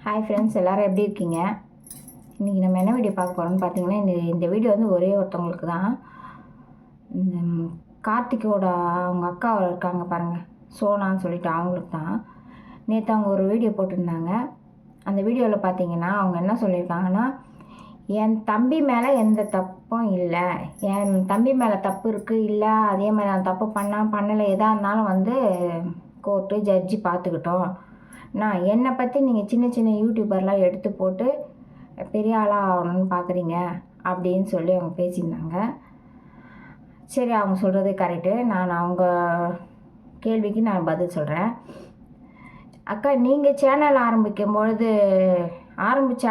Hi friends, எல்லோரும் எப்படி இருக்கீங்க? இன்றைக்கி நம்ம என்ன வீடியோ பார்க்க போகிறோம்னு பார்த்தீங்கன்னா, இந்த வீடியோ வந்து ஒரே ஒருத்தவங்களுக்கு தான். இந்த கார்த்திக்கோட அவங்க அக்கா இருக்காங்க பாருங்கள், சோனான்னு சொல்லிட்டு அவங்களுக்கு தான். நேற்று அவங்க ஒரு வீடியோ போட்டிருந்தாங்க. அந்த வீடியோவில் பார்த்தீங்கன்னா அவங்க என்ன சொல்லியிருக்காங்கன்னா, என் தம்பி மேலே எந்த தப்பும் இல்லை, என் தம்பி மேலே தப்பு இருக்குது இல்லை, அதே மாதிரி நான் தப்பு பண்ணலை, எதாக இருந்தாலும் வந்து கோர்ட்டு ஜட்ஜி பார்த்துக்கிட்டோம். நான் என்னை பற்றி நீங்கள் சின்ன சின்ன யூடியூபர்லாம் எடுத்து போட்டு பெரிய ஆளாக ஆகணும்னு பார்க்குறீங்க அப்படின்னு சொல்லி அவங்க பேசியிருந்தாங்க. சரி, அவங்க சொல்கிறது கரெக்டு. நான் அவங்க கேள்விக்கு நான் பதில் சொல்கிறேன். அக்கா, நீங்கள் சேனல் ஆரம்பித்த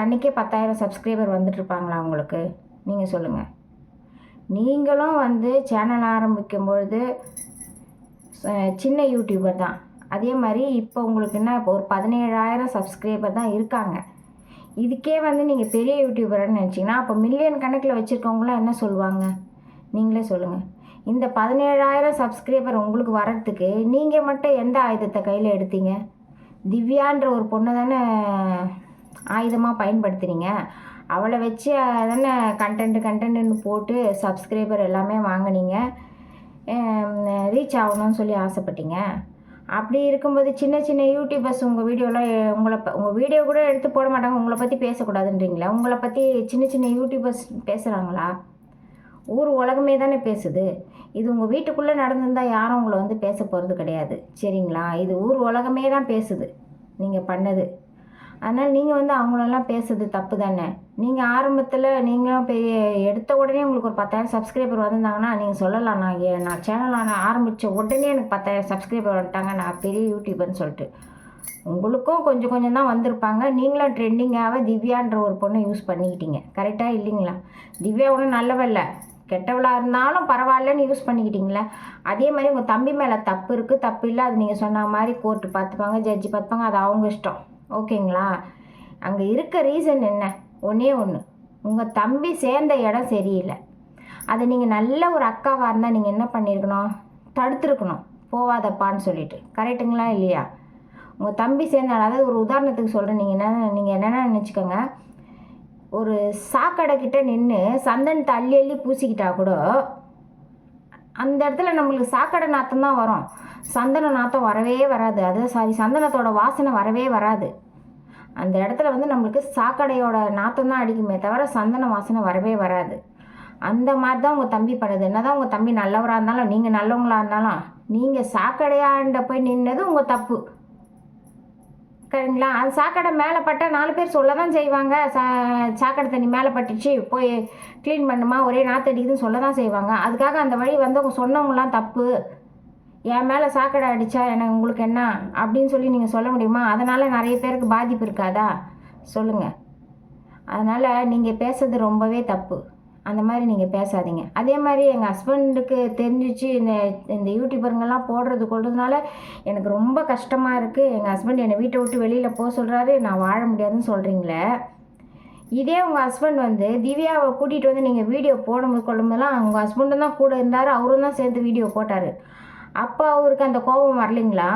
அன்றைக்கே 10,000 சப்ஸ்கிரைபர் வந்துட்டுருப்பாங்களா உங்களுக்கு? நீங்கள் சொல்லுங்கள். நீங்களும் வந்து சேனல் ஆரம்பிக்கும்பொழுது சின்ன யூடியூபர் தான். அதே மாதிரி இப்போ உங்களுக்கு என்ன, இப்போ ஒரு 17,000 சப்ஸ்கிரைபர் தான் இருக்காங்க. இதுக்கே வந்து நீங்கள் பெரிய யூடியூபர்னு நினச்சிங்கன்னா அப்போ மில்லியன் கணக்கில் வச்சுருக்கவங்களாம் என்ன சொல்லுவாங்க? நீங்களே சொல்லுங்கள். இந்த 17,000 சப்ஸ்கிரைபர் உங்களுக்கு வர்றதுக்கு நீங்கள் மட்டும் எந்த ஆயுதத்தை கையில் எடுத்தீங்க? திவ்யான்ற ஒரு பொண்ணை தானே ஆயுதமாக பயன்படுத்துகிறீங்க. அவளை வச்சு தானே கண்டென்ட்டுன்னு போட்டு சப்ஸ்கிரைபர் எல்லாமே வாங்கினீங்க, ரீச் ஆகணும்னு சொல்லி ஆசைப்பட்டீங்க. அப்படி இருக்கும்போது சின்ன சின்ன யூடியூபர்ஸ் உங்கள் வீடியோலாம் உங்கள் வீடியோ கூட எடுத்து போட மாட்டாங்க. உங்களை பற்றி பேசக்கூடாதுன்றீங்களா? உங்களை பற்றி சின்ன சின்ன யூடியூபர்ஸ் பேசுகிறாங்களா? ஊர் உலகமே தானே பேசுது. இது உங்கள் வீட்டுக்குள்ளே நடந்திருந்தால் யாரும் உங்களை வந்து பேச போகிறது கிடையாது, சரிங்களா? இது ஊர் உலகமே தான் பேசுது நீங்கள் பண்ணது. அதனால் நீங்கள் வந்து அவங்களெல்லாம் பேசுறது தப்பு தானே. நீங்கள் ஆரம்பத்தில் நீங்களும் பெரிய எடுத்த உடனே உங்களுக்கு ஒரு 10,000 சப்ஸ்கிரைபர் வந்திருந்தாங்கன்னா நீங்கள் சொல்லலாம், நான் சேனல் ஆரம்பித்த உடனே எனக்கு 10,000 சப்ஸ்கிரைபர் வந்துட்டாங்க, நான் பெரிய யூடியூபர்னு சொல்லிட்டு. உங்களுக்கும் கொஞ்சம் கொஞ்சம் தான் வந்திருப்பாங்க. நீங்களும் ட்ரெண்டிங்காக திவ்யான்ற ஒரு பொண்ணை யூஸ் பண்ணிக்கிட்டீங்க. கரெக்டாக இல்லைங்களா? திவ்யா ஒன்றும் நல்லவல்ல, கெட்டவளாக இருந்தாலும் பரவாயில்லன்னு யூஸ் பண்ணிக்கிட்டீங்களே. அதே மாதிரி உங்கள் தம்பி மேலே தப்பு இருக்குது, தப்பு இல்லை, அது நீங்கள் சொன்ன மாதிரி கோர்ட்டு பார்த்துப்பாங்க, ஜட்ஜி பார்த்துப்பாங்க, அது அவங்க இஷ்டம், ஓகேங்களா? அங்கே இருக்க ரீசன் என்ன? ஒன்றே ஒன்று, உங்கள் தம்பி சேர்ந்த இடம் சரியில்லை. அதை நீங்கள் நல்ல ஒரு அக்காவாக இருந்தால் நீங்கள் என்ன பண்ணியிருக்கணும்? தடுத்துருக்கணும், போவாதப்பான்னு சொல்லிட்டு. கரெக்டுங்களா இல்லையா? உங்கள் தம்பி சேர்ந்த, அதாவது ஒரு உதாரணத்துக்கு சொல்கிறேன், நீங்கள் என்னென்ன நினச்சிக்கோங்க, ஒரு சாக்கடைக்கிட்ட நின்று சந்தனத்தை அள்ளி அள்ளி பூசிக்கிட்டா கூட அந்த இடத்துல நம்மளுக்கு சாக்கடை நாற்றம் தான் வரும், சந்தன நாற்றம் வரவே வராது. சந்தனத்தோட வாசனை வரவே வராது. அந்த இடத்துல வந்து நம்மளுக்கு சாக்கடையோட நாற்றம் தான் அடிக்குமே தவிர சந்தன வாசனை வரவே வராது. அந்த மாதிரி தான் உங்கள் தம்பி பண்ணுது. என்ன தான் உங்கள் தம்பி நல்லவராக இருந்தாலும், நீங்கள் நல்லவங்களாக இருந்தாலும், நீங்கள் சாக்கடையாண்ட போய் நின்னது உங்கள் தப்பு, சரிங்களா? அது சாக்கடை மேலே பட்டால் 4 பேர் சொல்ல தான் செய்வாங்க. சாக்கடை தண்ணி மேலே பட்டுச்சு, போய் க்ளீன் பண்ணுமா, ஒரே நாற்றடிக்குதுன்னு சொல்ல தான் செய்வாங்க. அதுக்காக அந்த வழி வந்தவங்க சொன்னவங்களாம் தப்பு, என் மேலே சாக்கடை அடித்தா எனக்கு உங்களுக்கு என்ன அப்படின்னு சொல்லி நீங்கள் சொல்ல முடியுமா? அதனால் நிறைய பேருக்கு பாதிப்பு இருக்காதா? சொல்லுங்கள். அதனால் நீங்கள் பேசுறது ரொம்பவே தப்பு. அந்த மாதிரி நீங்கள் பேசாதீங்க. அதே மாதிரி எங்கள் ஹஸ்பண்டுக்கு தெரிஞ்சிச்சு இந்த யூடியூபருங்கெல்லாம் கொள்றதுனால எனக்கு ரொம்ப கஷ்டமாக இருக்குது. எங்கள் ஹஸ்பண்ட் என்னை வீட்டை விட்டு வெளியில் போக சொல்கிறாரு, நான் வாழ முடியாதுன்னு சொல்கிறீங்களே. இதே உங்கள் ஹஸ்பண்ட் வந்து திவ்யாவை கூட்டிகிட்டு வந்து நீங்கள் வீடியோ கொள்ளும்போதெல்லாம் உங்கள் ஹஸ்பண்டும் தான் கூட இருந்தார், அவரும் தான் சேர்ந்து வீடியோ போட்டார். அப்போ அவருக்கு அந்த கோபம் வரலைங்களா?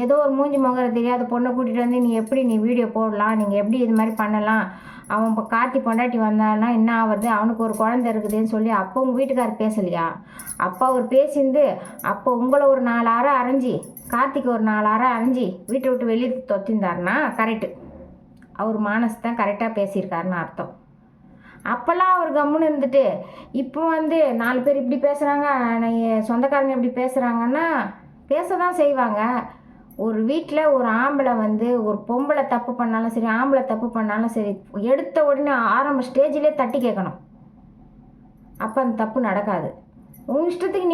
ஏதோ ஒரு மூஞ்சி முகரை தெரியாத பொண்ணை கூட்டிகிட்டு வந்து நீ வீடியோ போடலாம், நீங்கள் எப்படி இது மாதிரி பண்ணலாம், அவன் இப்போ கார்த்தி பொண்டாட்டி வந்தான்னா என்ன ஆகுறது, அவனுக்கு ஒரு குழந்தை இருக்குதுன்னு சொல்லி அப்போ உங்கள் வீட்டுக்காரர் பேசலையா? அப்போ அவர் பேசிந்து அப்போ உங்களை ஒரு 4 அரை அரைஞ்சி, கார்த்திக்கு ஒரு 4 அரை அரைஞ்சி வீட்டை விட்டு வெளியே தொத்திருந்தாருன்னா கரெக்டு, அவர் மானசு தான் கரெக்டாக பேசியிருக்காருன்னு அர்த்தம். அப்போல்லாம் அவர் கம்முன்னு இருந்துட்டு இப்போ வந்து 4 பேர் இப்படி பேசுகிறாங்க, சொந்தக்காரங்க இப்படி பேசுகிறாங்கன்னா பேச தான் செய்வாங்க. ஒரு வீட்டில் ஒரு ஆம்பளை வந்து ஒரு பொம்பளை தப்பு பண்ணாலும் சரி, ஆம்பளை தப்பு பண்ணாலும் சரி, எடுத்த உடனே ஆரம்ப ஸ்டேஜிலே தட்டி கேட்கணும். அப்போ அந்த தப்பு நடக்காது. உன் இஷ்டத்துக்கு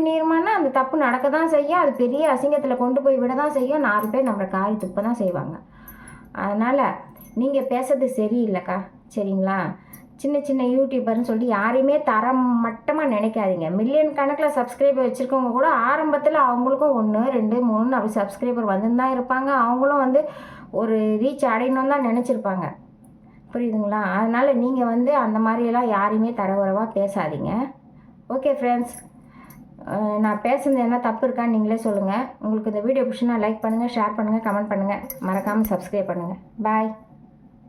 நீருமானா அந்த தப்பு நடக்க தான் செய்யும். அது பெரிய அசிங்கத்தில் கொண்டு போய் விட தான் செய்யும். 4 பேர் நம்மளை காரி துப்ப தான் செய்வாங்க. அதனால் நீங்கள் பேசுறது சரியில்லைக்கா, சரிங்களா? சின்ன சின்ன யூடியூபர்னு சொல்லி யாரையுமே தரம் மட்டமாக நினைக்காதீங்க. மில்லியன் கணக்கில் சப்ஸ்கிரைபர் வச்சுருக்கவங்க கூட ஆரம்பத்தில் அவங்களுக்கும் 1, 2, 3 அப்படி சப்ஸ்கிரைபர் வந்துதான் இருப்பாங்க. அவங்களும் வந்து ஒரு ரீச் அடையணும்னு தான் நினச்சிருப்பாங்க, புரியுதுங்களா? அதனால் நீங்கள் வந்து அந்த மாதிரியெல்லாம் யாரையுமே தரகுறவாக பேசாதீங்க. ஓகே ஃப்ரெண்ட்ஸ், நான் பேசுனது என்ன தப்பு இருக்கான்னு நீங்களே சொல்லுங்கள். உங்களுக்கு இந்த வீடியோ பிடிச்சுன்னா லைக் பண்ணுங்கள், ஷேர் பண்ணுங்கள், கமெண்ட் பண்ணுங்கள், மறக்காமல் சப்ஸ்கிரைப் பண்ணுங்கள். பாய்.